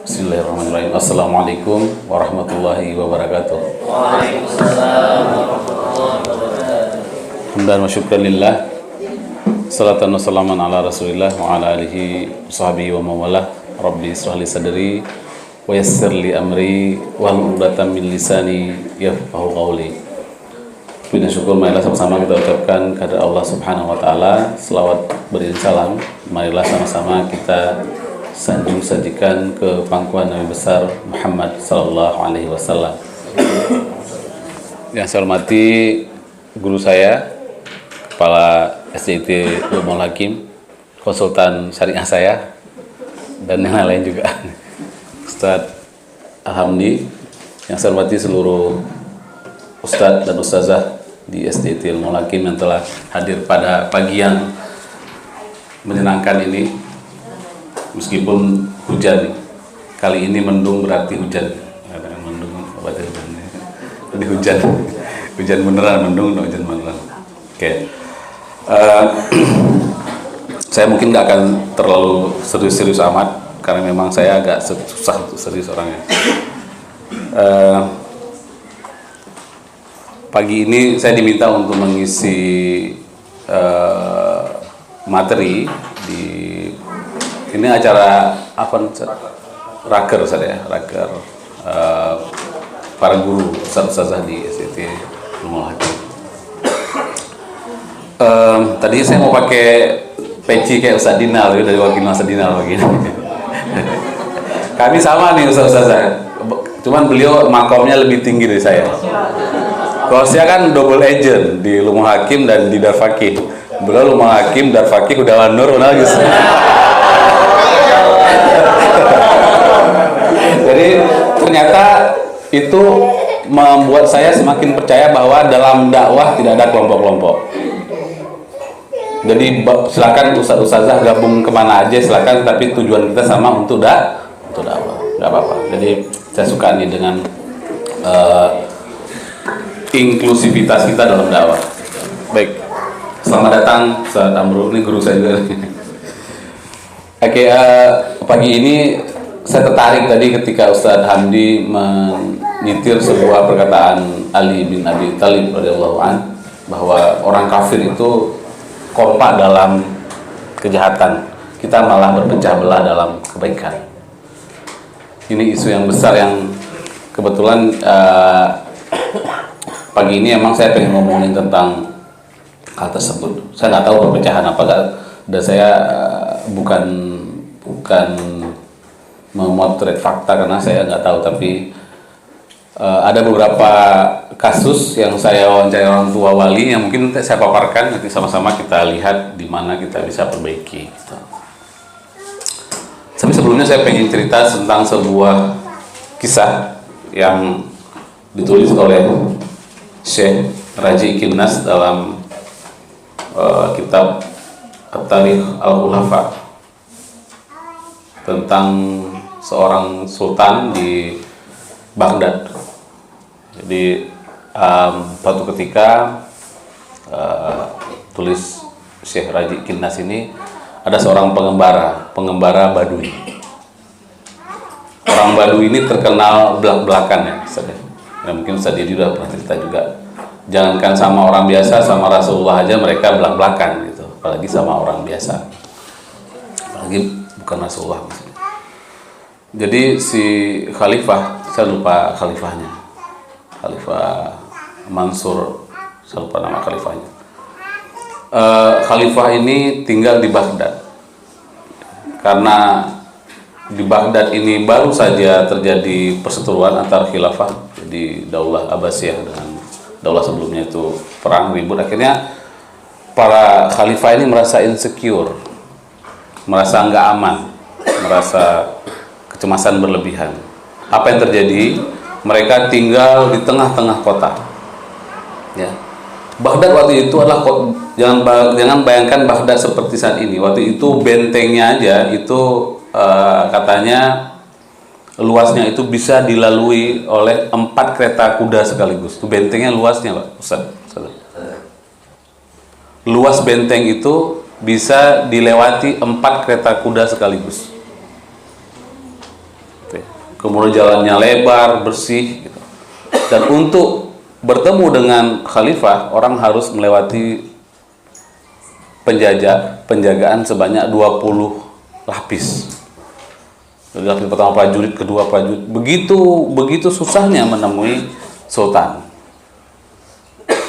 Bismillahirrahmanirrahim. Assalamualaikum warahmatullahi wabarakatuh. Waalaikumsalam warahmatullahi wabarakatuh. Hamdan wa syukran lillah. Salatan wa salaman ala Rasulillah wa ala alihi sahbihi wa mawalah. Rabbi israh li sadri wa yassir li amri wahlul 'uqdatam min lisani yafqahu qawli. Puji dan syukur marilah sama-sama kita ucapkan kepada Allah Subhanahu wa taala. Selawat beriring salam. Marilah sama-sama kita sajikan ke pangkuan Nabi besar Muhammad sallallahu alaihi wasallam. Yang saya hormati guru saya, Kepala SDIT Ulumul Hakim, konsultan syariah saya, dan yang lain juga, Ustadz Alhamdi. Yang saya hormati seluruh Ustadz dan Ustazah di SDIT Ulumul Hakim yang telah hadir pada pagi yang menyenangkan ini. Meskipun hujan, kali ini mendung berarti hujan. Mendung apa itu hujan? Ini hujan beneran, mendung, hujan beneran. Oke. Saya mungkin nggak akan terlalu serius-serius amat karena memang saya agak susah untuk serius orangnya. Pagi ini saya diminta untuk mengisi materi di ini acara apa? Raker saya, raker para guru ustazah di SDIT Ulumul Hakim. Tadinya saya mau pakai peci kayak Ustaz Dinal, dari wakil Ustaz Dinal begini. Kami sama nih ustazah, cuman beliau makomnya lebih tinggi dari saya. Kalau saya kan double agent di Ulumul Hakim dan di Darfaqih. Beliau Ulumul Hakim, Darfaqih, udah Nur, mana lagi? Jadi ternyata itu membuat saya semakin percaya bahwa dalam dakwah tidak ada kelompok-kelompok. Jadi silakan ustaz-ustazah gabung kemana aja silakan, tapi tujuan kita sama untuk dakwah, nggak apa-apa. Jadi saya suka nih dengan inklusivitas kita dalam dakwah. Baik, selamat datang Ustaz Amrul, ini guru saya juga. Oke, pagi ini saya tertarik tadi ketika Ustadz Hamdi menyitir sebuah perkataan Ali bin Abi Thalib radhiyallahu an, bahwa orang kafir itu kompak dalam kejahatan, kita malah berpecah belah dalam kebaikan. Ini isu yang besar yang kebetulan pagi ini emang saya pengen ngomongin tentang hal tersebut. Saya nggak tahu perpecahan apa, dan saya bukan memotret fakta karena saya nggak tahu, tapi ada beberapa kasus yang saya wawancara orang tua wali yang mungkin saya paparkan, nanti sama-sama kita lihat di mana kita bisa perbaiki gitu. Tapi sebelumnya saya pengen cerita tentang sebuah kisah yang ditulis oleh Syekh Raji Kinnas dalam kitab At-Tarikh Al-Khulafa tentang seorang sultan di Baghdad. Jadi suatu ketika tulis Syekh Raji Kinnas ini, ada seorang pengembara Badui. Orang Badui ini terkenal belak-belakan ya, ya mungkin Ustaz Didi udah pernah cerita juga. Jangankan sama orang biasa, sama Rasulullah aja mereka belak-belakan gitu, apalagi sama orang biasa, apalagi bukan Rasulullah maksudnya. Jadi si khalifah, saya lupa khalifahnya, Khalifah Mansur, saya lupa nama khalifahnya. Khalifah ini tinggal di Baghdad karena di Baghdad ini baru saja terjadi perseteruan antar khilafah, jadi Daulah Abbasiyah dengan daulah sebelumnya itu perang ribut. Akhirnya para khalifah ini merasa insecure, merasa nggak aman, merasa kecemasan berlebihan. Apa yang terjadi? Mereka tinggal di tengah-tengah kota. Ya. Baghdad waktu itu adalah jangan bayangkan Baghdad seperti saat ini. Waktu itu bentengnya aja itu katanya luasnya itu bisa dilalui oleh 4 kereta kuda sekaligus. Itu bentengnya luasnya, Pak Ustaz. Luas benteng itu bisa dilewati 4 kereta kuda sekaligus. kemudian jalannya lebar, bersih gitu. Dan untuk bertemu dengan khalifah, orang harus melewati penjagaan sebanyak 20 lapis. Jadi lapis pertama prajurit, kedua prajurit. Begitu susahnya menemui sultan.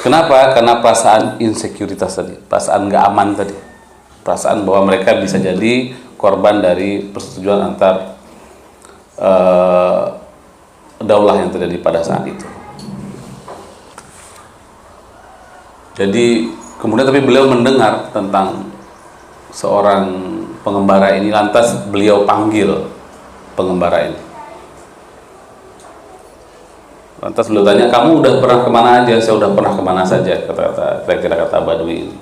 Kenapa? Karena perasaan insekuritas tadi, perasaan nggak aman tadi, perasaan bahwa mereka bisa jadi korban dari persetujuan antar daulah yang terjadi pada saat itu. Jadi kemudian tapi beliau mendengar tentang seorang pengembara ini, lantas beliau panggil pengembara ini. Lantas beliau tanya, kamu udah pernah kemana aja? Saya udah pernah kemana saja, kata Badui ini.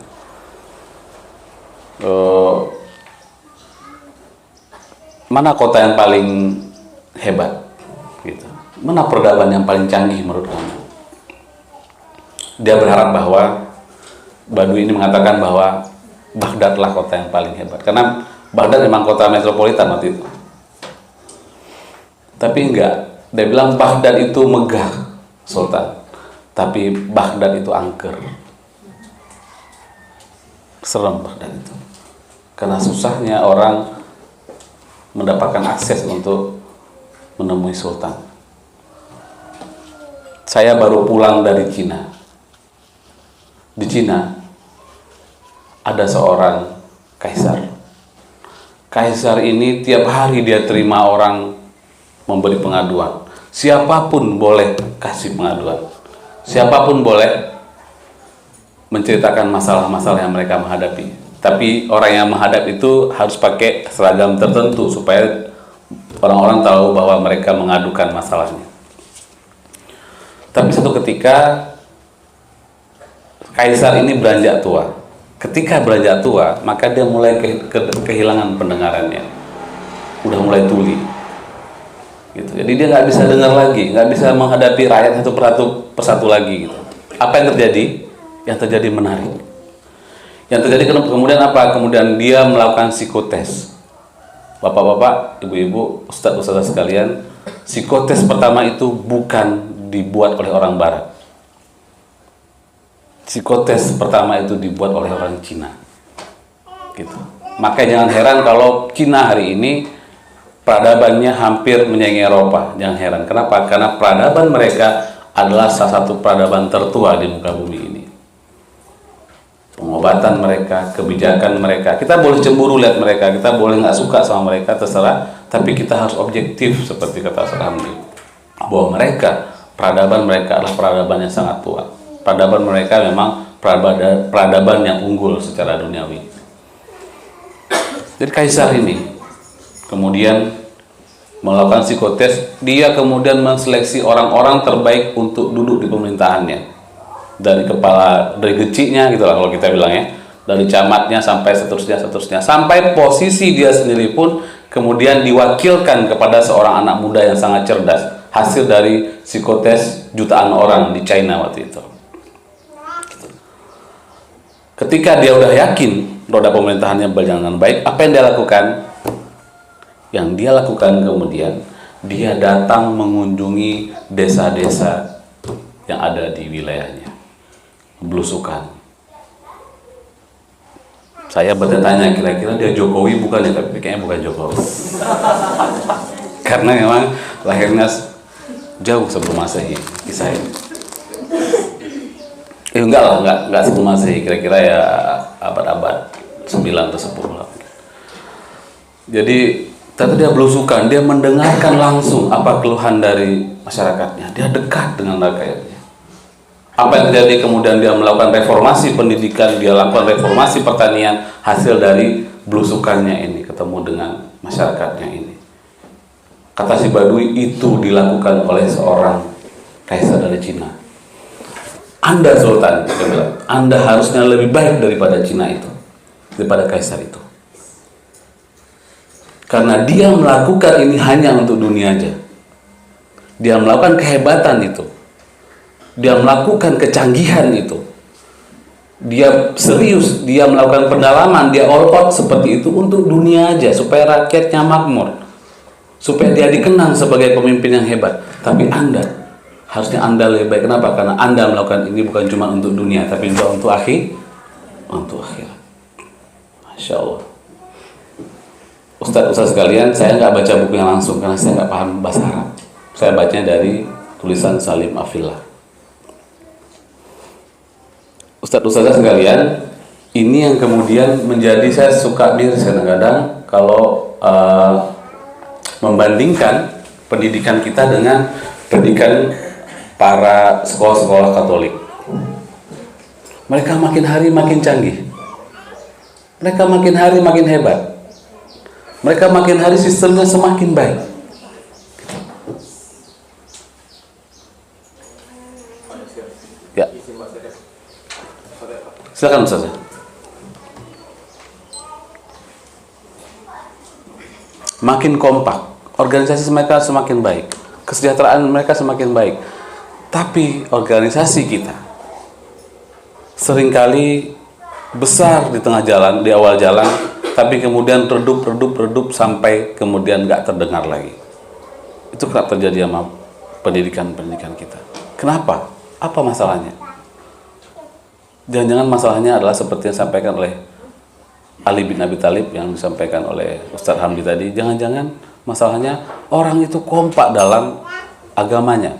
Mana kota yang paling hebat? Gitu. Mana peradaban yang paling canggih menurut kamu? Dia berharap bahwa Badui ini mengatakan bahwa Baghdadlah kota yang paling hebat, karena Baghdad memang kota metropolitan waktu itu. Tapi enggak, dia bilang Baghdad itu megah, Sultan, tapi Baghdad itu angker. Serem Baghdad itu, karena susahnya orang mendapatkan akses untuk menemui Sultan. Saya baru pulang dari Cina. Di Cina ada seorang kaisar. Kaisar ini tiap hari dia terima orang memberi pengaduan. Siapapun boleh kasih pengaduan. Siapapun boleh menceritakan masalah-masalah yang mereka menghadapi. Tapi orang yang menghadap itu harus pakai seragam tertentu supaya orang-orang tahu bahwa mereka mengadukan masalahnya. Tapi satu ketika kaisar ini beranjak tua. Ketika beranjak tua, maka dia mulai kehilangan pendengarannya. Udah mulai tuli. Gitu. Jadi dia nggak bisa dengar lagi, nggak bisa menghadapi rakyat satu persatu lagi. Gitu. Apa yang terjadi? Yang terjadi menarik. Yang terjadi kemudian apa? Kemudian dia melakukan psikotes. Bapak-bapak, ibu-ibu, ustadz-ustadzah sekalian, psikotes pertama itu bukan dibuat oleh orang Barat. Psikotes pertama itu dibuat oleh orang Cina. Gitu. Maka jangan heran kalau Cina hari ini peradabannya hampir menyaingi Eropa. Jangan heran. Kenapa? Karena peradaban mereka adalah salah satu peradaban tertua di muka bumi ini. Pengobatan mereka, kebijakan mereka. Kita boleh cemburu lihat mereka, kita boleh nggak suka sama mereka, terserah. Tapi kita harus objektif seperti kata Hamdi. Bahwa mereka, peradaban mereka adalah peradaban yang sangat tua. Peradaban mereka memang peradaban yang unggul secara duniawi. Jadi kaisar ini kemudian melakukan psikotes, dia kemudian menseleksi orang-orang terbaik untuk duduk di pemerintahannya. Dari kepala, dari geciknya gitu lah kalau kita bilang ya, dari camatnya sampai seterusnya, sampai posisi dia sendiri pun kemudian diwakilkan kepada seorang anak muda yang sangat cerdas, hasil dari psikotes jutaan orang di China waktu itu. Ketika dia udah yakin roda pemerintahannya berjalan dengan baik, apa yang dia lakukan? Yang dia lakukan kemudian, dia datang mengunjungi desa-desa yang ada di wilayahnya. Belusukan. Saya bertanya, kira-kira dia Jokowi bukan ya? Tapi kayaknya bukan Jokowi. Karena memang lahirnya jauh sebelum Masehi kisah ini. Enggak sebelum Masehi, kira-kira ya abad-abad 9 atau 10 lah. Jadi ternyata dia belusukan, dia mendengarkan langsung apa keluhan dari masyarakatnya, dia dekat dengan rakyatnya. Apa yang terjadi? Kemudian dia melakukan reformasi pendidikan, dia lakukan reformasi pertanian, hasil dari belusukannya ini, ketemu dengan masyarakatnya ini. Kata si Badui, itu dilakukan oleh seorang kaisar dari Cina. Anda Sultan, dia bilang, Anda harusnya lebih baik daripada Cina itu, daripada kaisar itu. Karena dia melakukan ini hanya untuk dunia aja. Dia melakukan kehebatan itu. Dia melakukan kecanggihan itu. Dia serius, dia melakukan pendalaman, dia all out seperti itu untuk dunia aja, supaya rakyatnya makmur. supaya dia dikenang sebagai pemimpin yang hebat. Tapi Anda, harusnya Anda lebih baik. Kenapa? Karena Anda melakukan ini bukan cuma untuk dunia, tapi juga untuk akhirat. Masya Allah. Ustaz sekalian, saya nggak baca bukunya langsung karena saya nggak paham bahasa Arab. Saya bacanya dari tulisan Salim Afillah. Ustaz sekalian, ini yang kemudian menjadi saya suka miris kadang-kadang kalau membandingkan pendidikan kita dengan pendidikan para sekolah-sekolah Katolik. Mereka makin hari makin canggih. Mereka makin hari makin hebat. Mereka makin hari sistemnya semakin baik. Ya. Silakan Ustaz. Makin kompak, organisasi mereka semakin baik, kesejahteraan mereka semakin baik. Tapi organisasi kita seringkali besar di tengah jalan, di awal jalan, tapi kemudian redup sampai kemudian nggak terdengar lagi. Itu kerap terjadi sama pendidikan kita. Kenapa? Apa masalahnya? Jangan-jangan masalahnya adalah seperti yang disampaikan oleh Ali bin Abi Thalib, yang disampaikan oleh Ustaz Hamdi tadi. Jangan-jangan masalahnya orang itu kompak dalam agamanya,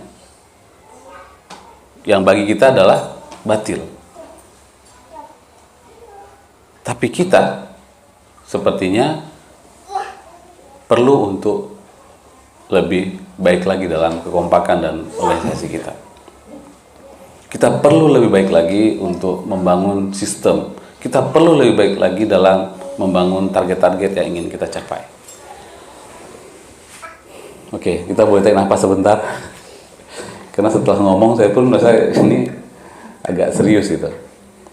yang bagi kita adalah batil. Tapi kita sepertinya perlu untuk lebih baik lagi dalam kekompakan dan organisasi kita. Kita perlu lebih baik lagi untuk membangun sistem. Kita perlu lebih baik lagi dalam membangun target-target yang ingin kita capai. Oke, kita boleh tarik nafas sebentar. Karena setelah ngomong saya pun merasa ini agak serius gitu.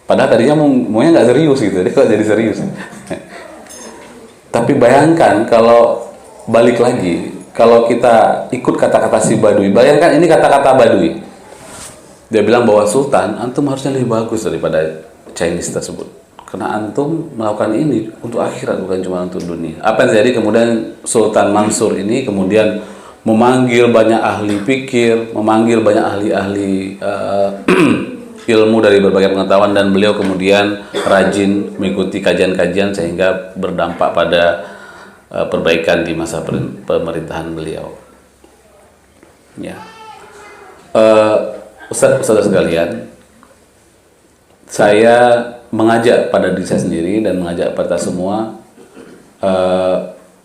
Padahal tadinya maunya nggak serius gitu, dia kok jadi serius. Tapi bayangkan kalau balik lagi, kalau kita ikut kata-kata si Badui, bayangkan ini kata-kata Badui. Dia bilang bahwa Sultan, antum harusnya lebih bagus daripada Chinese tersebut. Karena antum melakukan ini untuk akhirat, bukan cuma untuk dunia. Apa yang terjadi kemudian Sultan Mansur ini kemudian memanggil banyak ahli fikir, memanggil banyak ahli-ahli ilmu dari berbagai pengetahuan, dan beliau kemudian rajin mengikuti kajian-kajian sehingga berdampak pada perbaikan di masa pemerintahan beliau. Ya, Ustaz sekalian, saya mengajak pada diri saya sendiri dan mengajak pada semua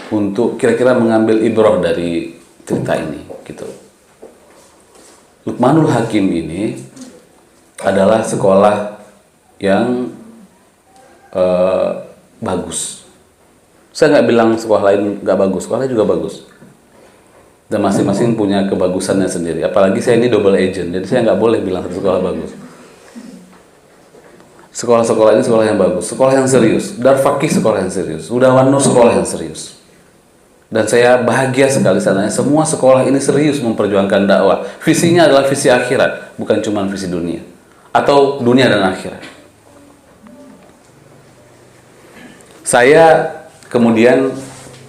untuk kira-kira mengambil ibrah dari cerita ini, gitu. Luqmanul Hakim ini adalah sekolah yang bagus. Saya nggak bilang sekolah lain nggak bagus, sekolahnya juga bagus. Dan masing-masing punya kebagusannya sendiri. Apalagi saya ini double agent, jadi saya nggak boleh bilang satu sekolah bagus. Sekolah-sekolah ini sekolah yang bagus, sekolah yang serius. Darfaqih sekolah yang serius, Hudawan Nur sekolah yang serius. Dan saya bahagia sekali sananya semua sekolah ini serius memperjuangkan dakwah. Visinya adalah visi akhirat, bukan cuma visi dunia. Atau dunia dan akhirat. Saya kemudian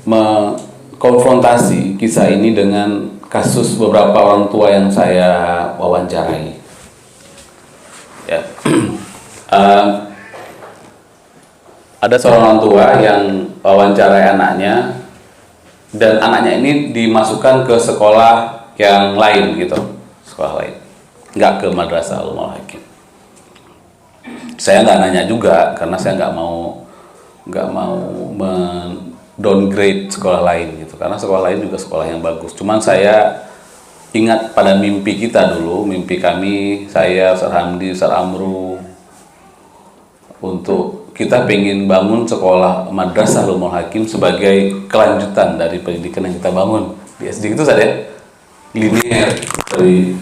mengkonfrontasi kisah ini dengan kasus beberapa orang tua yang saya wawancarai. Ya. Ada seorang orang tua yang wawancarai anaknya, dan anaknya ini dimasukkan ke sekolah yang lain gitu, sekolah lain, nggak ke Madrasah Ulumul Hakim. Saya nggak nanya juga karena saya nggak mau downgrade sekolah lain gitu, karena sekolah lain juga sekolah yang bagus. Cuman saya ingat pada mimpi kita dulu, mimpi kami, saya, Ustaz Hamdi, Ustaz Amru, untuk kita pengen bangun sekolah Madrasah Ulumul Hakim sebagai kelanjutan dari pendidikan yang kita bangun di SD itu saja, linear dari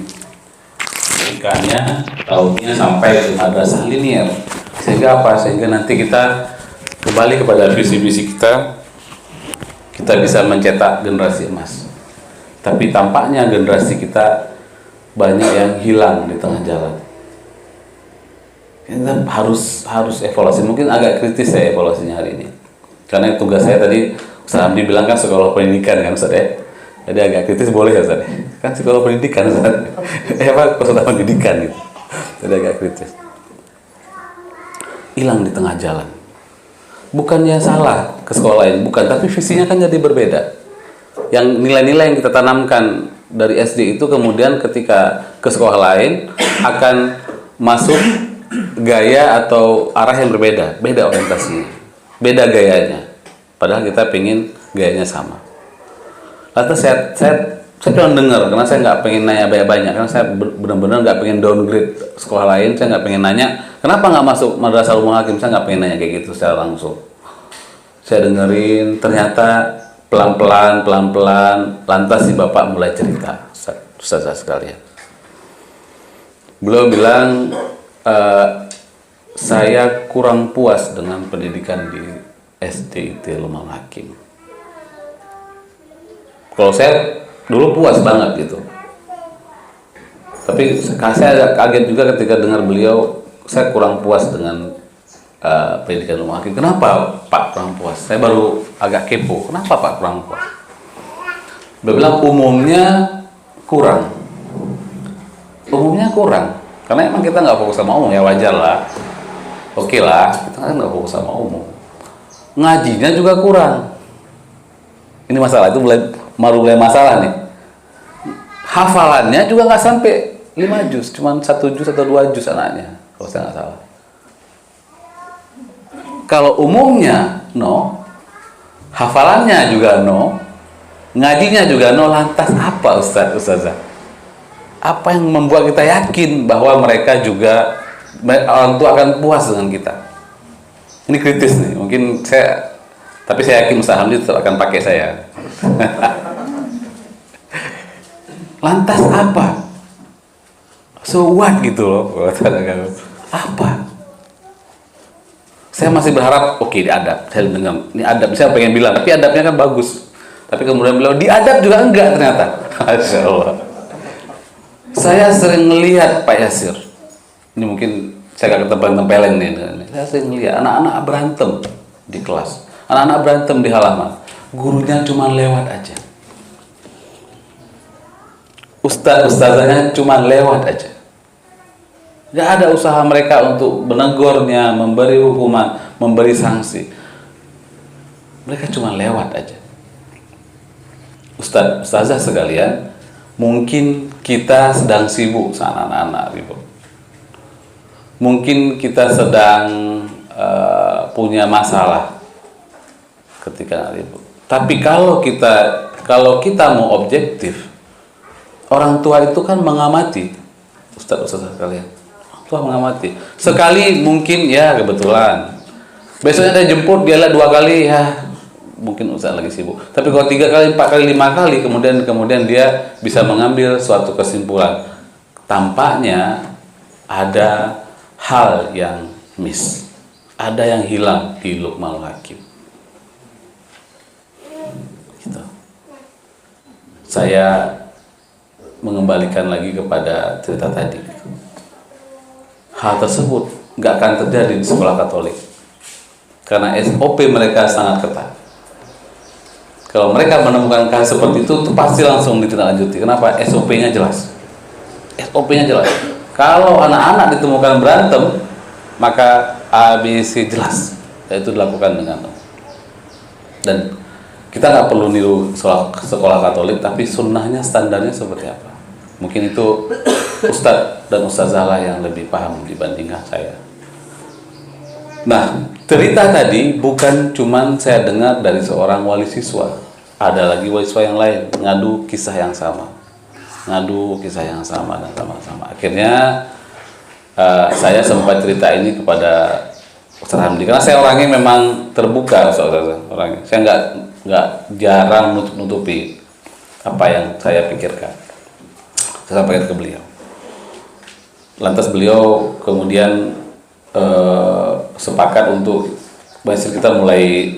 pendidikannya, tahunnya sampai ke madrasah linear. Sehingga apa? Sehingga nanti kita kembali kepada visi-visi kita bisa mencetak generasi emas. Tapi tampaknya generasi kita banyak yang hilang di tengah jalan. Kita harus evaluasi. Mungkin agak kritis saya evaluasinya hari ini, karena tugas saya tadi Ustaz Hamdi bilang kan sekolah pendidikan kan Ustaz ya. Jadi agak kritis boleh ya Ustaz? Kan psikolog pendidikan Ustaz. Apa konsultan pendidikan gitu. Jadi agak kritis. Hilang di tengah jalan. Bukannya salah ke sekolah lain, bukan, tapi visinya kan jadi berbeda. Yang nilai-nilai yang kita tanamkan dari SD itu kemudian ketika ke sekolah lain akan masuk gaya atau arah yang berbeda, beda orientasinya, beda gayanya. Padahal kita pengen gayanya sama. Lantas saya cuma dengar, karena saya nggak pengen nanya banyak-banyak, karena saya benar-benar nggak pengen downgrade sekolah lain, saya nggak pengen nanya kenapa nggak masuk Madrasah Ulumul Hakim, saya nggak pengen nanya kayak gitu secara langsung. Saya dengerin, ternyata pelan-pelan, lantas si bapak mulai cerita, ustazah sekalian. Beliau bilang, saya kurang puas dengan pendidikan di SDIT Ulumul Hakim. Kalau saya dulu puas banget gitu. Tapi saya agak kaget juga ketika dengar beliau, saya kurang puas dengan pendidikan Ulumul Hakim. Kenapa Pak kurang puas? Saya baru agak kepo. Kenapa Pak kurang puas? Beliau bilang umumnya kurang. Umumnya kurang. Karena emang kita nggak fokus sama umum, ya wajar lah. Oke lah, kita kan nggak fokus sama umum. Ngajinya juga kurang. Ini masalah, itu baru mulai masalah nih. Hafalannya juga nggak sampai 5 juz, cuma 1 juz atau 2 juz anaknya, kalau saya nggak salah. Kalau umumnya no, hafalannya juga no, ngajinya juga no, lantas apa Ustazah? Apa yang membuat kita yakin bahwa mereka juga, orang tua akan puas dengan kita? Ini kritis nih, mungkin tapi saya yakin Ustaz Hamdi tetap akan pakai saya. Lantas apa? So what gitu loh, apa? Saya masih berharap, oke, diadab. Saya dengar, ini adab, saya pengen bilang, tapi adabnya kan bagus. Tapi kemudian beliau, diadab juga enggak ternyata. Masya Allah. Saya sering melihat Pak Yasir, ini mungkin saya gak ketempel-tempelin nih. Saya sering melihat anak-anak berantem di kelas, anak-anak berantem di halaman, gurunya cuma lewat aja, ustazahnya cuma lewat aja. Gak ada usaha mereka untuk menegurnya, memberi hukuman, memberi sanksi. Mereka cuma lewat aja. Ustazah sekalian, mungkin kita sedang sibuk sama anak-anak, Ibu. Mungkin kita sedang punya masalah ketika Ibu. Tapi kalau kita mau objektif, orang tua itu kan mengamati, ustazah sekalian. Tua mengamati. Sekali mungkin ya kebetulan. Besoknya dia jemput, dia lihat 2 kali, ya mungkin Ustaz lagi sibuk. Tapi kalau 3 kali, 4 kali, 5 kali, kemudian dia bisa mengambil suatu kesimpulan. Tampaknya ada hal yang miss. Ada yang hilang di Luqmanul Hakim. Gitu. Saya mengembalikan lagi kepada cerita tadi. Hal tersebut nggak akan terjadi di sekolah Katolik karena SOP mereka sangat ketat. Kalau mereka menemukan kasus seperti itu pasti langsung ditindaklanjuti. Kenapa? SOP-nya jelas. SOP-nya jelas. Kalau anak-anak ditemukan berantem, maka ABC jelas, yaitu dilakukan dengan. Dan kita nggak perlu niru sekolah Katolik, tapi sunnahnya standarnya seperti apa? Mungkin itu Ustadz dan Ustazah lah yang lebih paham dibandingkan saya. Nah, cerita tadi bukan cuman saya dengar dari seorang wali siswa. Ada lagi wali siswa yang lain ngadu kisah yang sama. Dan sama-sama. Akhirnya saya sempat cerita ini kepada Ustaz Hamdi, karena saya orangnya memang terbuka, orangnya. Saya nggak jarang nutupi apa yang saya pikirkan. Saya sampaikan ke beliau. Lantas beliau kemudian sepakat untuk kita mulai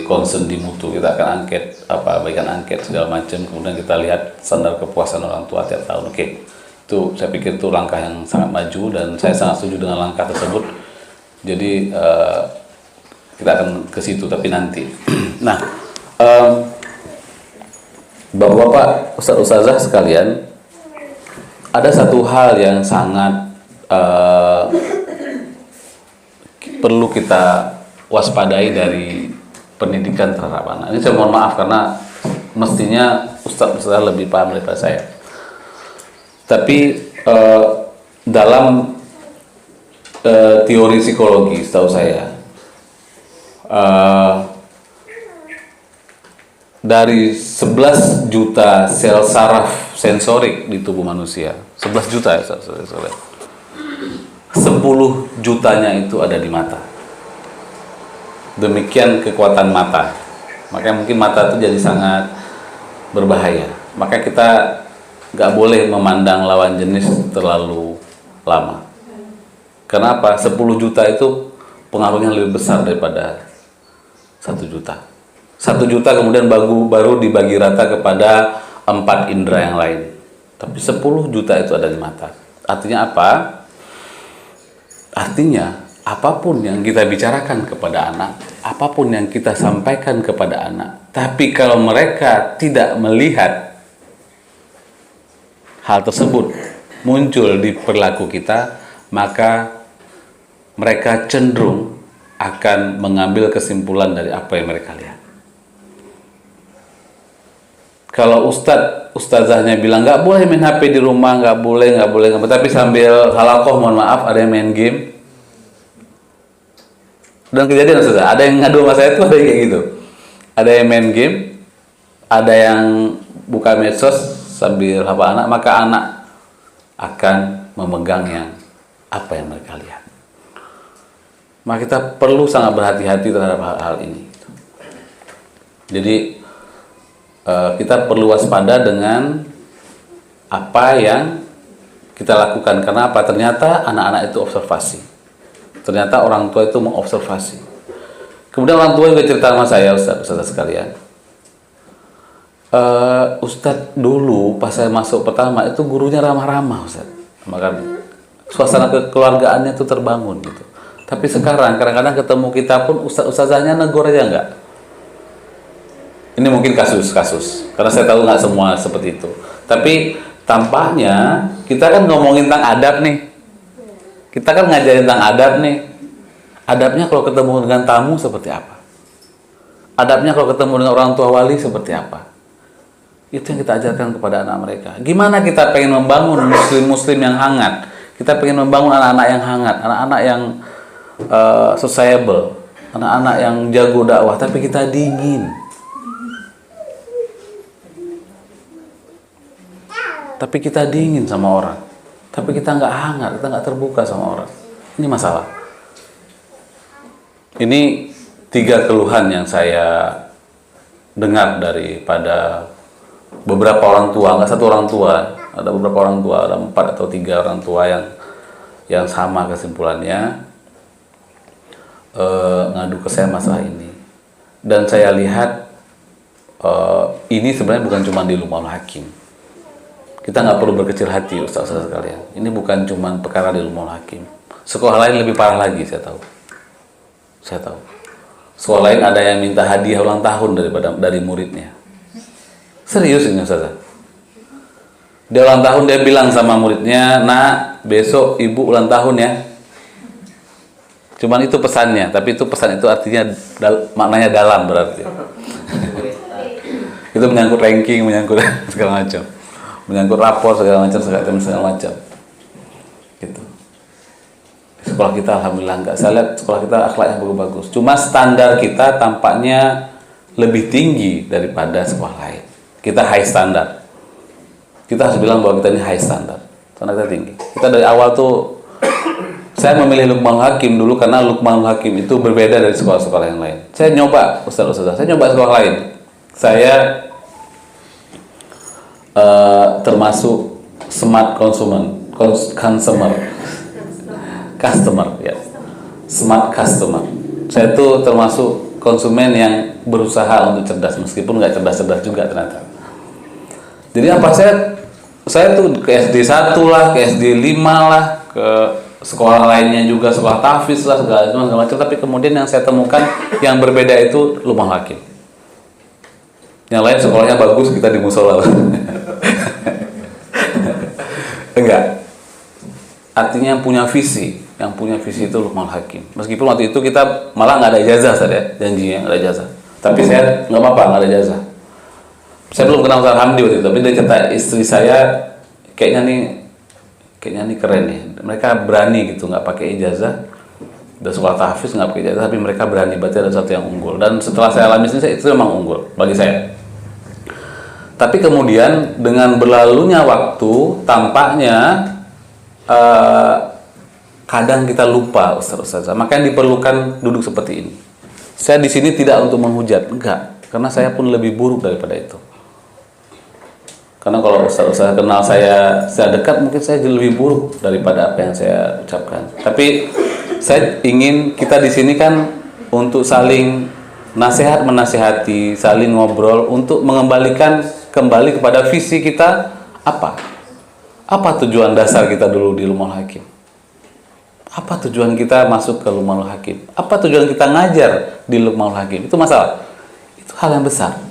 concern di mutu. Kita akan berikan angket segala macam. Kemudian kita lihat standar kepuasan orang tua tiap tahun. Oke, itu saya pikir itu langkah yang sangat maju dan saya sangat setuju dengan langkah tersebut. Jadi kita akan ke situ tapi nanti. Nah, Bapak-bapak, ustaz-ustazah sekalian, ada satu hal yang sangat perlu kita waspadai dari pendidikan terhadap anak. Ini saya mohon maaf karena mestinya ustaz-ustazah lebih paham daripada saya. Tapi dalam teori psikologi, setahu saya, dari 11 juta sel saraf sensorik di tubuh manusia, 11 juta ya, 10 jutanya itu ada di mata. Demikian kekuatan mata. Makanya mungkin mata itu jadi sangat berbahaya. Maka kita nggak boleh memandang lawan jenis terlalu lama. Kenapa? 10 juta itu pengaruhnya lebih besar daripada 1 juta. 1 juta kemudian baru dibagi rata kepada 4 indera yang lain. Tapi 10 juta itu ada di mata. Artinya apa? Artinya apapun yang kita bicarakan kepada anak, apapun yang kita sampaikan kepada anak, tapi kalau mereka tidak melihat hal tersebut muncul di perilaku kita, maka mereka cenderung akan mengambil kesimpulan dari apa yang mereka lihat. Kalau ustazahnya bilang nggak boleh main HP di rumah, nggak boleh, tapi sambil halakoh, mohon maaf, ada yang main game. Dan kejadian ustazah, ada yang ngadu sama saya tuh, ada yang kayak gitu. Ada yang main game, ada yang buka medsos sambil hafal anak, maka anak akan memegang yang apa yang mereka lihat. Maka kita perlu sangat berhati-hati terhadap hal-hal ini. Jadi kita perlu waspada dengan apa yang kita lakukan. Karena apa? Ternyata anak-anak itu observasi. Ternyata orang tua itu mengobservasi. Kemudian orang tua juga cerita sama saya, Ustaz sekalian. Ustaz dulu pas saya masuk pertama itu gurunya ramah-ramah, Ustaz. Maka suasana kekeluargaannya itu terbangun gitu. Tapi sekarang kadang-kadang ketemu kita pun ustazahnya negor aja enggak. Ini mungkin kasus-kasus, karena saya tahu nggak semua seperti itu. Tapi tampaknya kita kan ngomongin tentang adab nih. Kita kan ngajarin tentang adab nih. Adabnya kalau ketemu dengan tamu seperti apa? Adabnya kalau ketemu dengan orang tua wali seperti apa? Itu yang kita ajarkan kepada anak mereka. Gimana kita pengen membangun muslim-muslim yang hangat? Kita pengen membangun anak-anak yang hangat, anak-anak yang sociable, anak-anak yang jago dakwah, tapi kita dingin. Tapi kita dingin sama orang. Tapi kita nggak hangat, kita nggak terbuka sama orang. Ini masalah. Ini 3 keluhan yang saya dengar daripada beberapa orang tua, nggak satu orang tua, ada beberapa orang tua, ada 4 atau 3 orang tua yang sama kesimpulannya ngadu ke saya masalah ini. Dan saya lihat ini sebenarnya bukan cuma di Luqmanul Hakim. Kita nggak perlu berkecil hati, ustaz-ustaz sekalian. Ini bukan cuma perkara di Luqmanul Hakim. Sekolah lain lebih parah lagi, saya tahu. Sekolah lain ada yang minta hadiah ulang tahun dari muridnya. Serius ini ustaz. Dia ulang tahun, dia bilang sama muridnya, "Nak, besok ibu ulang tahun ya." Cuman itu pesannya, tapi itu pesan itu artinya maknanya dalam berarti. Itu menyangkut ranking, menyangkut segala macam. Menyangkut rapor segala macam gitu. Sekolah kita alhamdulillah enggak. Saya lihat sekolah kita akhlaknya bagus-bagus. Cuma standar kita tampaknya lebih tinggi daripada sekolah lain. Kita high standar. Kita harus bilang bahwa kita ini high standar. Standar kita tinggi. Kita dari awal tuh, saya memilih Luqmanul Hakim dulu karena Luqmanul Hakim itu berbeda dari sekolah-sekolah yang lain. Saya nyoba, ustaz-ustaz, saya nyoba sekolah lain. Saya termasuk smart customer ya, smart customer. Saya tuh termasuk konsumen yang berusaha untuk cerdas meskipun nggak cerdas-cerdas juga ternyata. Jadi apa, saya tuh ke SD 1 lah, ke SD 5 lah, ke sekolah lainnya juga, sekolah tahfiz lah, segala macam. Tapi kemudian yang saya temukan yang berbeda itu Luqmanul Hakim. Yang lain sekolahnya bagus, kita di musola. Enggak. Artinya yang punya visi itu Luqmanul Hakim. Meskipun waktu itu kita malah nggak ada ijazah, Ustaz ya, janjinya nggak ada ijazah. Tapi saya nggak apa-apa, nggak ada ijazah. Saya belum kenal Ustaz Hamdi waktu itu, tapi dia cerita istri saya kayaknya nih keren nih. Mereka berani gitu, nggak pakai ijazah. Udah sekolah tahfiz nggak pakai ijazah, tapi mereka berani, berarti ada satu yang unggul. Dan setelah saya alami ini, itu memang unggul bagi saya. Tapi kemudian dengan berlalunya waktu, tampaknya kadang kita lupa, Ustaz. Makanya diperlukan duduk seperti ini. Saya di sini tidak untuk menghujat, enggak, karena saya pun lebih buruk daripada itu. Karena kalau Ustaz kenal saya dekat, mungkin saya lebih buruk daripada apa yang saya ucapkan. Tapi saya ingin kita di sini kan untuk saling menasehati, saling ngobrol untuk mengembalikan kembali kepada visi kita apa? Apa tujuan dasar kita dulu di Luqmanul Hakim? Apa tujuan kita masuk ke Luqmanul Hakim? Apa tujuan kita ngajar di Luqmanul Hakim? Itu masalah. Itu hal yang besar.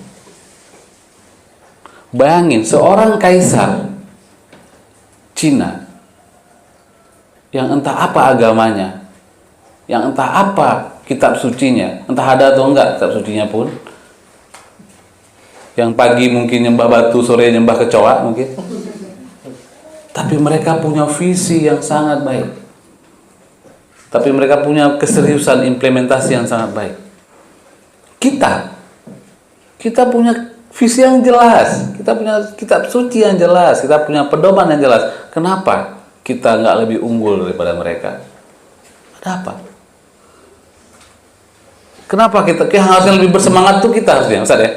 Bayangin seorang kaisar Cina yang entah apa agamanya, yang entah apa kitab sucinya, entah ada atau enggak kitab sucinya pun, yang pagi mungkin nyembah batu, sore nyembah kecoa mungkin. Tapi mereka punya visi yang sangat baik. Tapi mereka punya keseriusan implementasi yang sangat baik. Kita punya visi yang jelas. Kita punya kitab suci yang jelas. Kita punya pedoman yang jelas. Kenapa kita nggak lebih unggul daripada mereka? Ada apa? Kenapa kita yang harusnya lebih bersemangat tuh kita harusnya, Ustaz ya?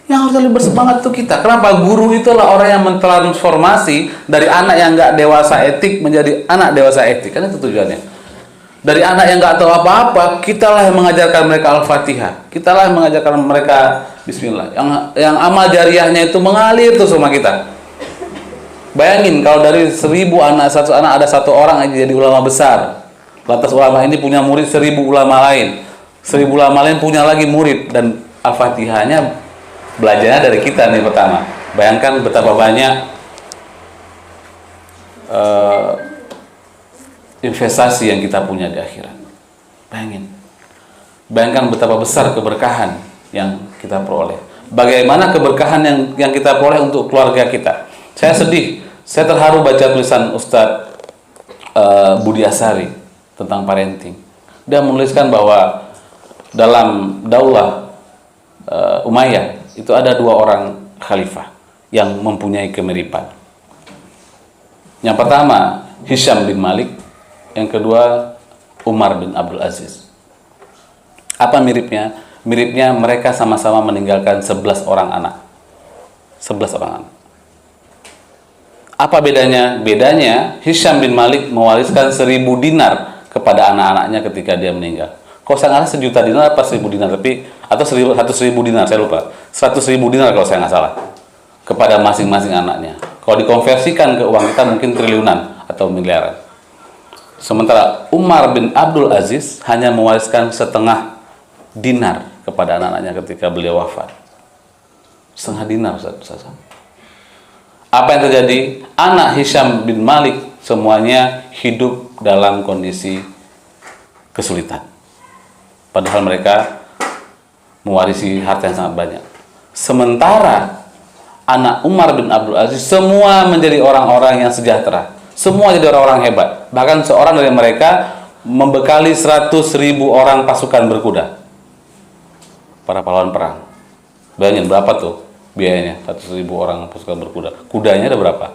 Yang harusnya lebih bersemangat tuh kita. Kenapa? Guru itulah orang yang mentransformasi dari anak yang nggak dewasa etik menjadi anak dewasa etik. Kan itu tujuannya. Dari anak yang nggak tahu apa-apa, kitalah yang mengajarkan mereka Al-Fatihah. Kitalah yang mengajarkan mereka Bismillah. Yang amal jariahnya itu mengalir tuh sama kita. Bayangin kalau dari 1000 anak, satu anak ada satu orang aja jadi ulama besar. Lantas ulama ini punya murid 1000 ulama lain. 1000 ulama lain punya lagi murid, dan Al-Fatihahnya belajarnya dari kita nih pertama. Bayangkan betapa banyak investasi yang kita punya di akhirat. Bayangkan betapa besar keberkahan yang kita peroleh. Bagaimana keberkahan yang kita peroleh untuk keluarga kita. Saya sedih, saya terharu baca tulisan Ustadz Budi Asari tentang parenting. Dia menuliskan bahwa dalam Daulah Umayyah itu ada 2 orang khalifah yang mempunyai kemiripan. Yang pertama Hisham bin Malik, yang kedua Umar bin Abdul Aziz. Apa miripnya? Miripnya mereka sama-sama meninggalkan 11 orang anak. 11 orang anak. Apa bedanya? Bedanya Hisham bin Malik mewariskan 1000 dinar kepada anak-anaknya ketika dia meninggal. Kalau saya nggak salah 1 juta dinar apa 1000 dinar, tapi atau 100.000 dinar, saya lupa. 100.000 dinar kalau saya nggak salah, kepada masing-masing anaknya. Kalau dikonversikan ke uang kita mungkin triliunan atau miliaran. Sementara Umar bin Abdul Aziz hanya mewariskan 1/2 dinar kepada anak-anaknya ketika beliau wafat. 1/2 dinar, Ustaz. Apa yang terjadi? Anak Hisham bin Malik semuanya hidup dalam kondisi kesulitan. Padahal mereka mewarisi harta yang sangat banyak. Sementara anak Umar bin Abdul Aziz semua menjadi orang-orang yang sejahtera. Semua jadi orang-orang hebat. Bahkan seorang dari mereka membekali 100.000 orang pasukan berkuda. Para pahlawan perang. Bayangin berapa tuh biayanya 100.000 orang pasukan berkuda. Kudanya ada berapa?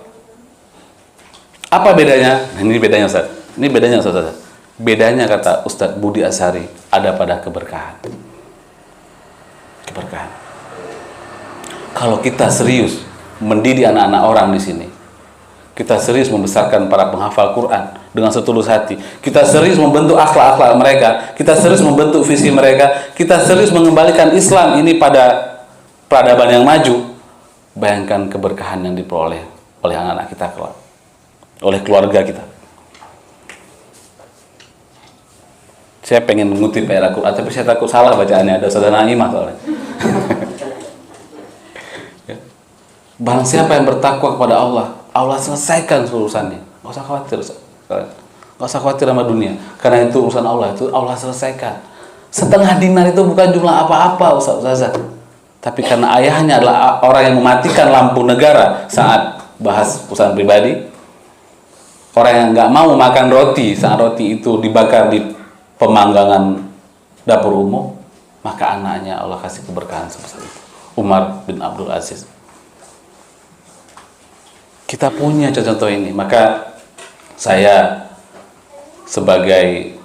Apa bedanya? Ini bedanya, Ustaz. Ini bedanya, Ustaz. Bedanya kata Ustadz Budi Asari ada pada keberkahan. Keberkahan. Kalau kita serius mendidik anak-anak orang di sini, kita serius membesarkan para penghafal Quran dengan setulus hati, kita serius membentuk akhlak-akhlak mereka, kita serius membentuk visi mereka, kita serius mengembalikan Islam ini pada peradaban yang maju. Bayangkan keberkahan yang diperoleh oleh anak-anak kita kelak, oleh keluarga kita. Saya pengen mengutip ayat Al-Quran, tapi saya takut salah bacaannya. Ada Saudara Naimah soalnya. Barang siapa yang bertakwa kepada Allah, Allah selesaikan urusannya. Nggak usah khawatir, nggak usah khawatir sama dunia. Karena itu urusan Allah, itu Allah selesaikan. Setengah dinar itu bukan jumlah apa-apa, Ustaz. Tapi karena ayahnya adalah orang yang mematikan lampu negara saat bahas urusan pribadi, orang yang nggak mau makan roti saat roti itu dibakar di pemanggangan dapur umum, maka anaknya Allah kasih keberkahan sebesar itu. Umar bin Abdul Aziz. Kita punya contoh ini, maka saya sebagai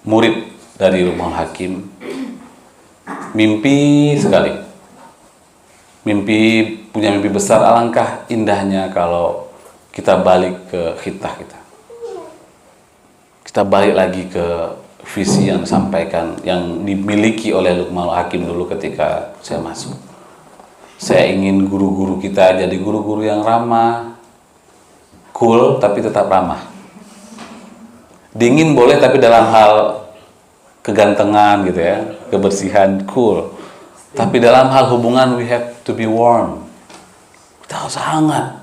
murid dari Rumahul Hakim mimpi sekali, punya mimpi besar. Alangkah indahnya kalau kita balik ke kita balik lagi ke visi yang disampaikan, yang dimiliki oleh Luqmanul Hakim dulu ketika saya masuk. Saya ingin guru-guru kita jadi guru-guru yang ramah, cool tapi tetap ramah. Dingin boleh tapi dalam hal kegantengan gitu ya, kebersihan, cool. Tapi dalam hal hubungan we have to be warm. Kita harus hangat.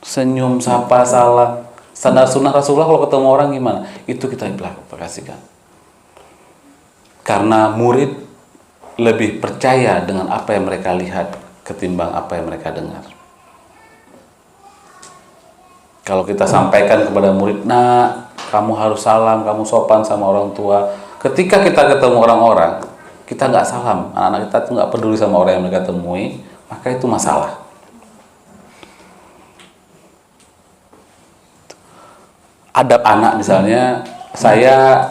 Senyum, sapa, salam. Standar sunnah Rasulullah kalau ketemu orang gimana? Itu kita aplikasikan. Karena murid lebih percaya dengan apa yang mereka lihat ketimbang apa yang mereka dengar. Kalau kita sampaikan kepada murid, nah kamu harus salam, kamu sopan sama orang tua. Ketika kita ketemu orang-orang, kita nggak salam, anak-anak kita tuh nggak peduli sama orang yang mereka temui, maka itu masalah. Adab anak misalnya, saya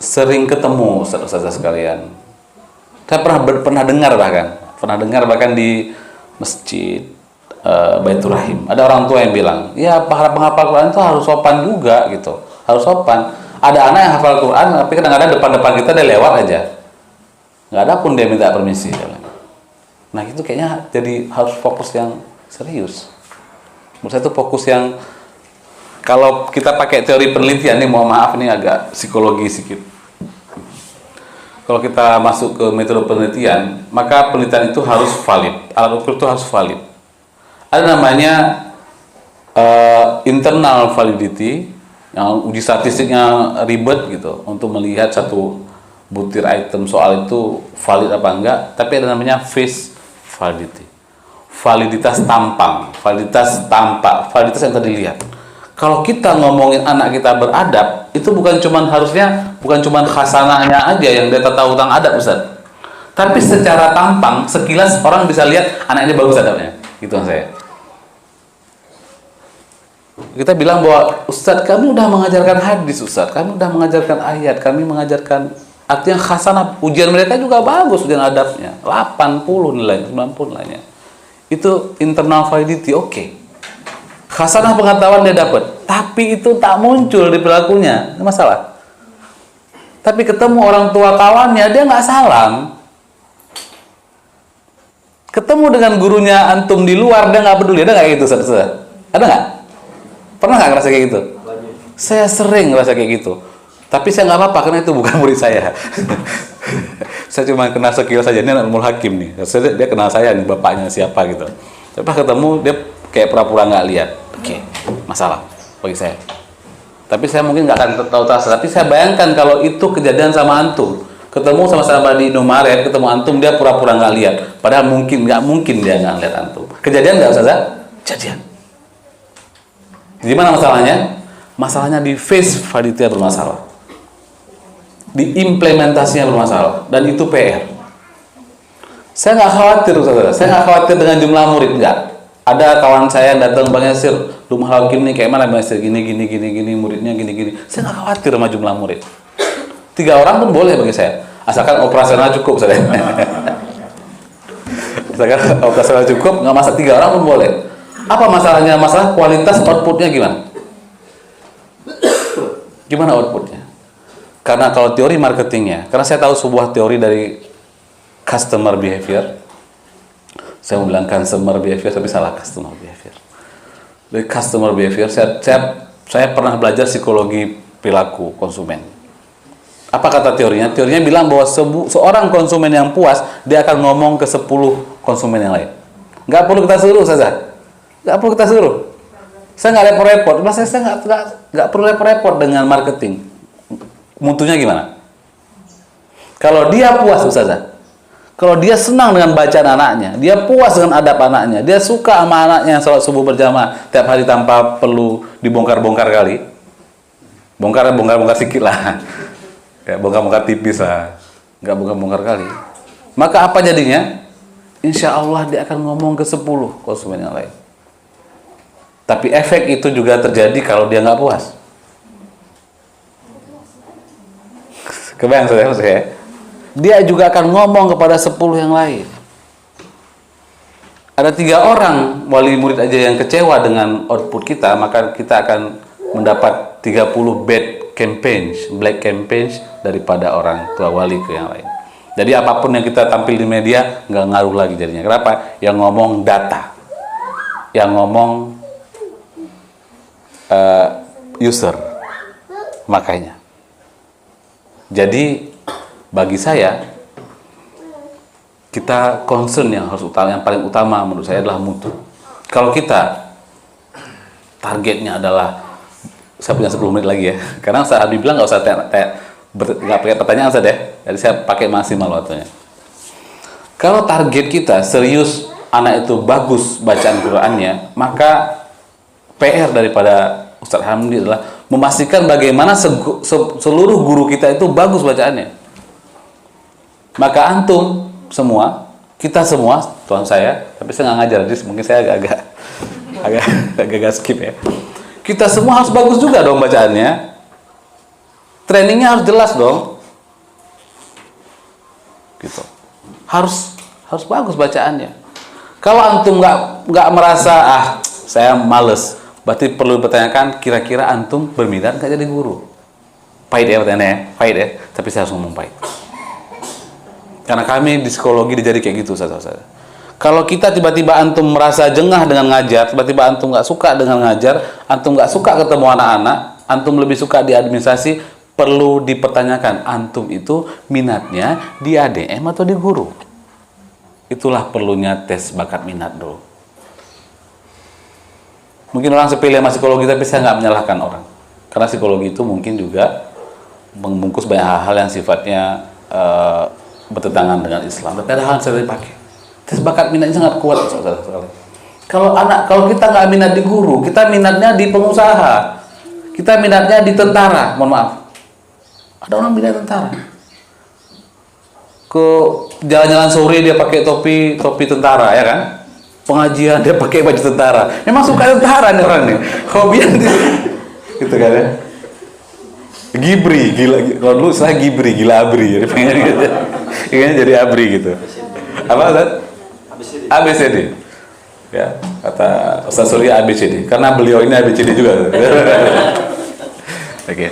sering ketemu ustaz-ustaz sekalian. Saya pernah dengar bahkan di masjid Baitur Rahim. Ada orang tua yang bilang, ya para penghafal Quran itu harus sopan juga gitu, harus sopan. Ada anak yang hafal Quran, tapi kadang-kadang depan kita dia lewat aja, nggak ada pun dia minta permisi. Nah itu kayaknya jadi harus fokus yang serius. Menurut saya itu fokus yang, kalau kita pakai teori penelitian nih, mohon maaf ini agak psikologi sedikit. Kalau kita masuk ke metode penelitian, maka penelitian itu harus valid, alat ukur itu harus valid. Ada namanya internal validity, yang uji statistiknya ribet gitu, untuk melihat satu butir item soal itu valid apa enggak. Tapi ada namanya face validity, validitas tampang, validitas tampak, validitas yang tadi lihat. Kalau kita ngomongin anak kita beradab, itu bukan cuman khasanahnya aja yang dia tahu tentang adab, Ustaz. Tapi secara tampang, sekilas orang bisa lihat anak ini bagus adabnya. Gitu saya. Kita bilang bahwa Ustaz, kami udah mengajarkan hadis, Ustaz, kami udah mengajarkan ayat, kami mengajarkan, artinya khasanah, ujian mereka juga bagus, ujian adabnya 80 nilai, 90 nilainya. Itu internal validity, oke. Khasanah pengetahuan dia dapat, tapi itu tak muncul di perilakunya, itu masalah. Tapi ketemu orang tua kawannya, dia nggak salam. Ketemu dengan gurunya antum di luar, dia nggak peduli. Ada nggak gitu, Ustaz? Ada nggak? Pernah nggak ngerasa kayak gitu? Saya sering ngerasa kayak gitu. Tapi saya nggak apa-apa, karena itu bukan murid saya. Saya cuma kenal sekilas saja, ini anak Rumahul Hakim nih. Dia kenal saya nih, bapaknya siapa gitu. Tapi pas ketemu, dia kayak pura-pura nggak lihat. Oke, masalah bagi saya. Tapi saya mungkin nggak akan tahu rasa. Tapi saya bayangkan kalau itu kejadian sama antum. Ketemu sama-sama di Indomaret, ketemu antum, dia pura-pura nggak lihat. Padahal nggak mungkin dia nggak lihat antum. Kejadian nggak, Ustaz? Kejadian. Di mana masalahnya? Masalahnya di face validity bermasalah. Di implementasinya bermasalah. Dan itu PR. Saya nggak khawatir, Ustaz. Saya nggak khawatir dengan jumlah murid, nggak. Ada kawan saya yang datang, Bang Yasir, Rumahul Hakim nih kayak mana Bang Yasir, gini, muridnya gini. Saya nggak khawatir sama jumlah murid. 3 orang pun boleh bagi saya, asalkan operasional cukup, saya. Asalkan operasional cukup, nggak masalah, 3 orang pun boleh. Apa masalahnya? Masalah kualitas outputnya gimana? Gimana outputnya? Karena kalau teori marketingnya, karena saya tahu sebuah teori dari customer behavior. Saya mau bilang consumer behavior, tapi salah, customer behavior. Dari customer behavior, saya pernah belajar psikologi perilaku konsumen. Apa kata teorinya? Teorinya bilang bahwa seorang konsumen yang puas, dia akan ngomong ke 10 konsumen yang lain. Nggak perlu kita suruh saja. Nggak perlu kita suruh. Saya nggak repot-repot. Mas, saya nggak perlu repot-repot dengan marketing. Mutunya gimana? Kalau dia puas, Ustazah. Kalau dia senang dengan bacaan anaknya, dia puas dengan adab anaknya, dia suka sama anaknya yang sholat subuh berjamaah tiap hari tanpa perlu dibongkar-bongkar kali. Bongkar sedikit lah. Ya, bongkar-bongkar tipis lah. Nggak bongkar-bongkar kali. Maka apa jadinya? Insya Allah dia akan ngomong ke 10 konsumen yang lain. Tapi efek itu juga terjadi kalau dia nggak puas. Kebayang saya? Dia juga akan ngomong kepada 10 yang lain. Ada 3 orang wali murid aja yang kecewa dengan output kita, maka kita akan mendapat 30 bad campaigns, black campaigns daripada orang tua wali ke yang lain. Jadi apapun yang kita tampil di media nggak ngaruh lagi jadinya. Kenapa? Yang ngomong data, yang ngomong user, makanya. Jadi bagi saya, kita concern yang paling utama menurut saya adalah mutu. Kalau kita targetnya adalah, saya punya 10 menit lagi ya, karena Ustaz Habib bilang nggak usah nggak pakai pertanyaan Ustaz ya, jadi saya pakai maksimal waktunya. Kalau target kita serius anak itu bagus bacaan Qur'annya, maka PR daripada Ustaz Hamdi adalah memastikan bagaimana seluruh guru kita itu bagus bacaannya. Maka antum semua, kita semua, tuan saya, tapi saya nggak ngajar, jadi mungkin saya agak skip ya. Kita semua harus bagus juga dong bacaannya. Trainingnya harus jelas dong. Gitu. Harus bagus bacaannya. Kalau antum nggak merasa saya males, berarti perlu dipertanyakan kira-kira antum berminat nggak jadi guru. Pahit ya pertanyaannya, pahit ya. Tapi saya harus ngomong pahit. Karena kami di psikologi dijadi kayak gitu, Ustaz. Kalau kita tiba-tiba antum merasa jengah dengan ngajar, tiba-tiba antum nggak suka dengan ngajar, antum nggak suka ketemu anak-anak, antum lebih suka di administrasi, perlu dipertanyakan antum itu minatnya di ADM atau di guru. Itulah perlunya tes bakat minat dulu. Mungkin orang sepele sama psikologi, tapi saya nggak menyalahkan orang. Karena psikologi itu mungkin juga membungkus banyak hal-hal yang sifatnya bertentangan dengan Islam. Tapi ada hal yang saya pakai. Tes bakat minatnya sangat kuat. Kalau kita nggak minat di guru, kita minatnya di pengusaha, kita minatnya di tentara. Mohon maaf. Ada orang minat tentara. Ke jalan-jalan sore dia pakai topi tentara, ya kan? Pengajian dia pakai baju tentara. Memang suka tentara nih orang nih. Hobian gitu kan ya. Gibri, gila. Kalau dulu saya Gibri, gila abri. Jadi pengen gitu. Ingin jadi abri gitu. Apa Ustaz? ABCD. Ya, kata Ustaz Surya ABCD. Karena beliau ini ABCD juga. Oke.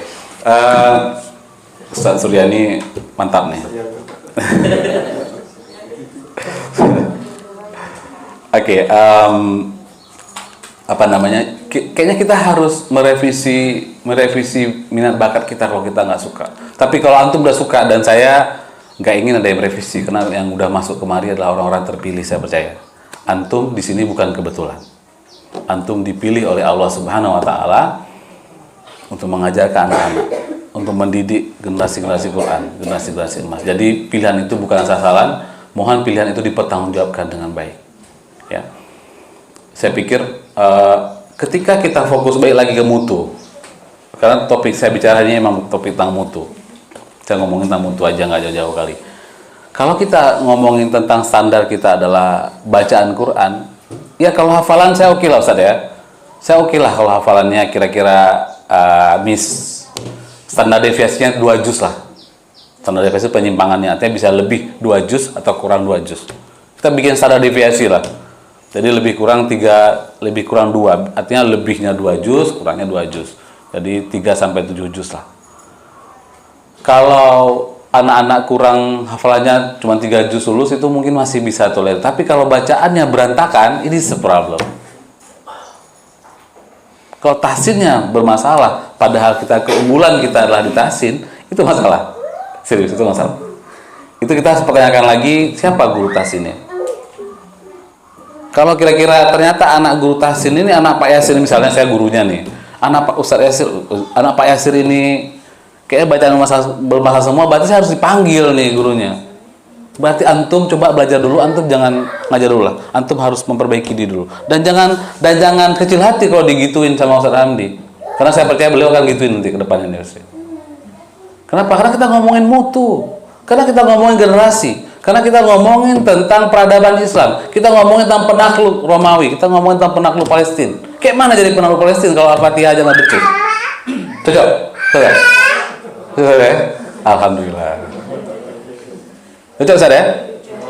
Ustaz Surya ini mantap nih. Oke, apa namanya? Kayaknya kita harus merevisi minat bakat kita kalau kita nggak suka. Tapi kalau antum udah suka, dan saya nggak ingin ada yang merevisi, karena yang udah masuk kemari adalah orang-orang terpilih, saya percaya. Antum di sini bukan kebetulan. Antum dipilih oleh Allah Subhanahu Wa Taala untuk mengajarkan anak-anak, untuk mendidik generasi-generasi Quran, generasi-generasi emas. Jadi pilihan itu bukan asal-asalan. Mohon pilihan itu dipertanggungjawabkan dengan baik. Ya, saya pikir ketika kita fokus baik lagi ke mutu, karena topik saya bicaranya memang topik tentang mutu. Saya ngomongin tentang mutu aja, nggak jauh-jauh kali. Kalau kita ngomongin tentang standar kita adalah bacaan Quran, ya kalau hafalan saya oke lah Ustaz ya. Saya oke lah kalau hafalannya kira-kira standar deviasinya 2 juz lah. Standar deviasi penyimpangannya, artinya bisa lebih 2 juz atau kurang 2 juz. Kita bikin standar deviasi lah. Jadi lebih kurang 2, artinya lebihnya 2 juz, kurangnya 2 juz. Jadi 3 sampai 7 juz lah. Kalau anak-anak kurang hafalannya cuma 3 juz lulus, itu mungkin masih bisa tolerir. Tapi kalau bacaannya berantakan, ini problem. Kalau tahsinnya bermasalah, padahal kita keunggulan kita adalah di tahsin, itu masalah. Serius, itu masalah. Itu kita harus pertanyakan lagi, siapa guru tahsin ini? Kalau kira-kira ternyata anak guru tahsin ini anak Pak Yasir, misalnya saya gurunya nih, anak Pak Ustadz Yasir, anak Pak Yasir ini kayaknya bacaan berbahasa semua, berarti saya harus dipanggil nih gurunya. Berarti antum coba belajar dulu, antum jangan ngajar dulu lah, antum harus memperbaiki diri dulu. Dan jangan kecil hati kalau digituin sama Ustadz Hamdi, karena saya percaya beliau akan gituin nanti ke depannya nih Ustadz. Kenapa? Karena kita ngomongin mutu, karena kita ngomongin generasi, karena kita ngomongin tentang peradaban Islam, kita ngomongin tentang penakluk Romawi, kita ngomongin tentang penakluk Palestina. Kayak mana jadi penakluk Palestina kalau Al-Fatihah aja nggak becus? Cocok? Cocok? Cocok ya? Alhamdulillah. Cocok Ustaz ya?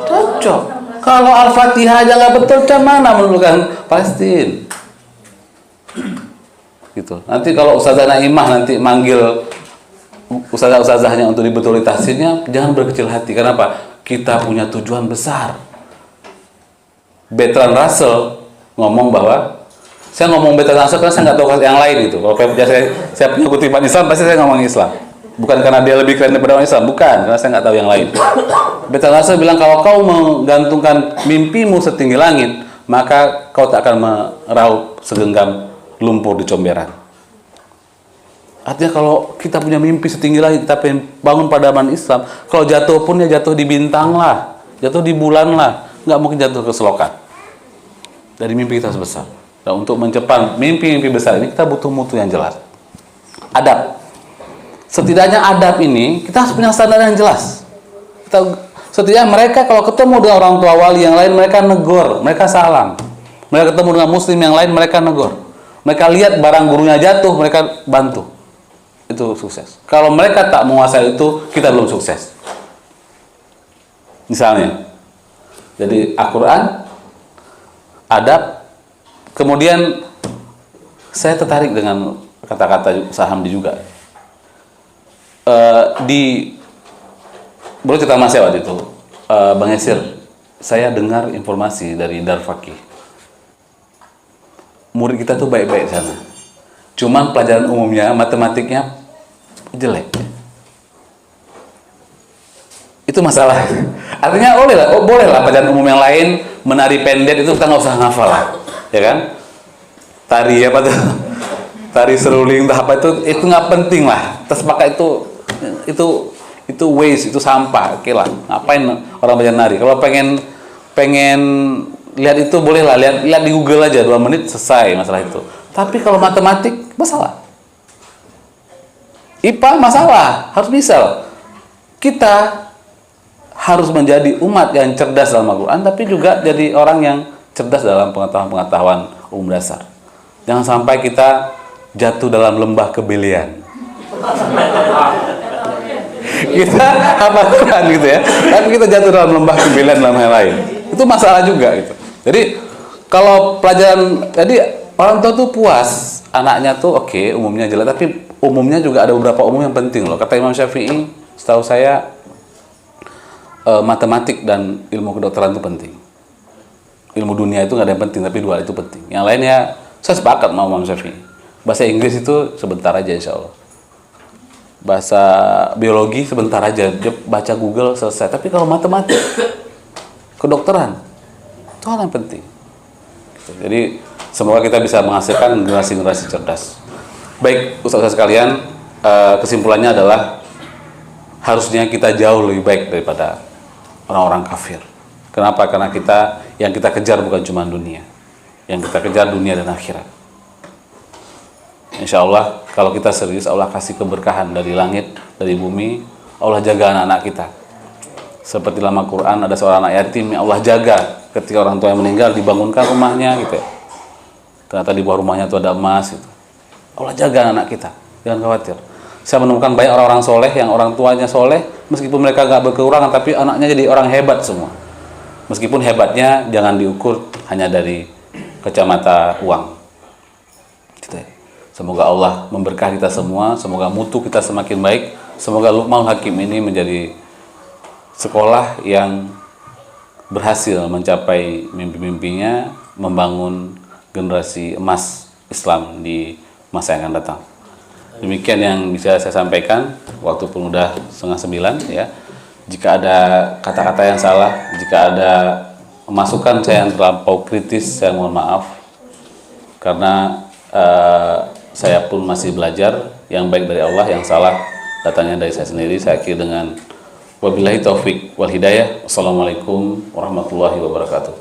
Cocok. Kalau Al-Fatihah aja nggak betul, macam mana menentukan Palestina? Gitu. Nanti kalau Ustazah Naimah nanti manggil ustazah-ustazahnya untuk dibetulin tahsinnya, jangan berkecil hati. Kenapa? Kita punya tujuan besar. Bertrand Russell ngomong bahwa, saya ngomong Bertrand Russell karena saya nggak tahu yang lain gitu. Kalau saya punya kutipan Islam, pasti saya ngomong Islam. Bukan karena dia lebih keren daripada orang Islam, bukan, karena saya nggak tahu yang lain. Bertrand Russell bilang, kalau kau menggantungkan mimpimu setinggi langit, maka kau tak akan meraup segenggam lumpur di comberan. Artinya kalau kita punya mimpi setinggi langit, kita pengen bangun peradaban Islam, kalau jatuh pun ya jatuh di bintang lah, jatuh di bulan lah, nggak mungkin jatuh ke selokan. Dari mimpi kita sebesar. Dan untuk mencapai mimpi-mimpi besar ini, kita butuh mutu yang jelas. Adab. Setidaknya adab ini, kita harus punya standar yang jelas. Setidaknya mereka kalau ketemu dengan orang tua wali yang lain, mereka negor, mereka salam. Mereka ketemu dengan muslim yang lain, mereka negor. Mereka lihat barang gurunya jatuh, mereka bantu. Itu sukses. Kalau mereka tak menguasai itu, kita belum sukses. Misalnya, jadi Al-Quran, adab, kemudian saya tertarik dengan kata-kata Ustaz Hamdi juga. Boleh cerita mas saya waktu itu, Bang Yasir, saya dengar informasi dari Darfaqih. Murid kita tuh baik-baik sana. Cuman pelajaran umumnya, matematiknya jelek. Itu masalah. Artinya bolehlah pelajaran umum yang lain, menari pendet itu kita nggak usah ngafal lah, ya kan? Tari apa tuh? Tari seruling, apa itu nggak penting lah. Terus pakai itu waste, itu sampah. Oke lah, ngapain orang belajar nari? Kalau pengen lihat itu bolehlah, lihat di Google aja 2 menit selesai masalah itu. Tapi kalau matematik masalah, IPA masalah, harus bisa. Kita harus menjadi umat yang cerdas dalam Al-Quran, tapi juga jadi orang yang cerdas dalam pengetahuan umum dasar. Jangan sampai kita jatuh dalam lembah kebelian. Kita hafal Quran gitu ya, tapi kita jatuh dalam lembah kebelian dalam hal lain. Itu masalah juga gitu. Jadi kalau pelajaran, jadi orang tua tuh puas, anaknya tuh oke, umumnya jelek, tapi umumnya juga ada beberapa umum yang penting loh. Kata Imam Syafi'i, setahu saya matematik dan ilmu kedokteran itu penting. Ilmu dunia itu nggak ada yang penting, tapi 2 itu penting. Yang lainnya saya sepakat sama Imam Syafi'i. Bahasa Inggris itu sebentar aja insya Allah. Bahasa biologi sebentar aja, dia baca Google selesai. Tapi kalau matematik, kedokteran, itu hal yang penting. Jadi semoga kita bisa menghasilkan generasi-generasi cerdas. Baik, ustaz-ustaz sekalian, kesimpulannya adalah harusnya kita jauh lebih baik daripada orang-orang kafir. Kenapa? Karena yang kita kejar bukan cuma dunia, yang kita kejar dunia dan akhirat. Insya Allah kalau kita serius, Allah kasih keberkahan dari langit, dari bumi. Allah jaga anak-anak kita. Seperti dalam Al-Quran ada seorang anak yatim yang Allah jaga ketika orang tua yang meninggal, dibangunkan rumahnya gitu ya. Ternyata di bawah rumahnya itu ada emas gitu. Allah jaga anak kita, jangan khawatir. Saya menemukan banyak orang-orang soleh yang orang tuanya soleh, meskipun mereka nggak berkekurangan, tapi anaknya jadi orang hebat semua. Meskipun hebatnya jangan diukur hanya dari kacamata uang. Gitu ya. Semoga Allah memberkahi kita semua, semoga mutu kita semakin baik, semoga Luqmanul Hakim ini menjadi sekolah yang berhasil mencapai mimpi-mimpinya, membangun generasi emas Islam di masa yang akan datang. Demikian yang bisa saya sampaikan. Waktu pun udah 8:30 ya. Jika ada kata-kata yang salah, jika ada masukan saya yang terlampau kritis, saya mohon maaf. Karena saya pun masih belajar. Yang baik dari Allah, yang salah datangnya dari saya sendiri. Saya akhiri dengan wabillahi taufik wal hidayah. Wassalamualaikum warahmatullahi wabarakatuh.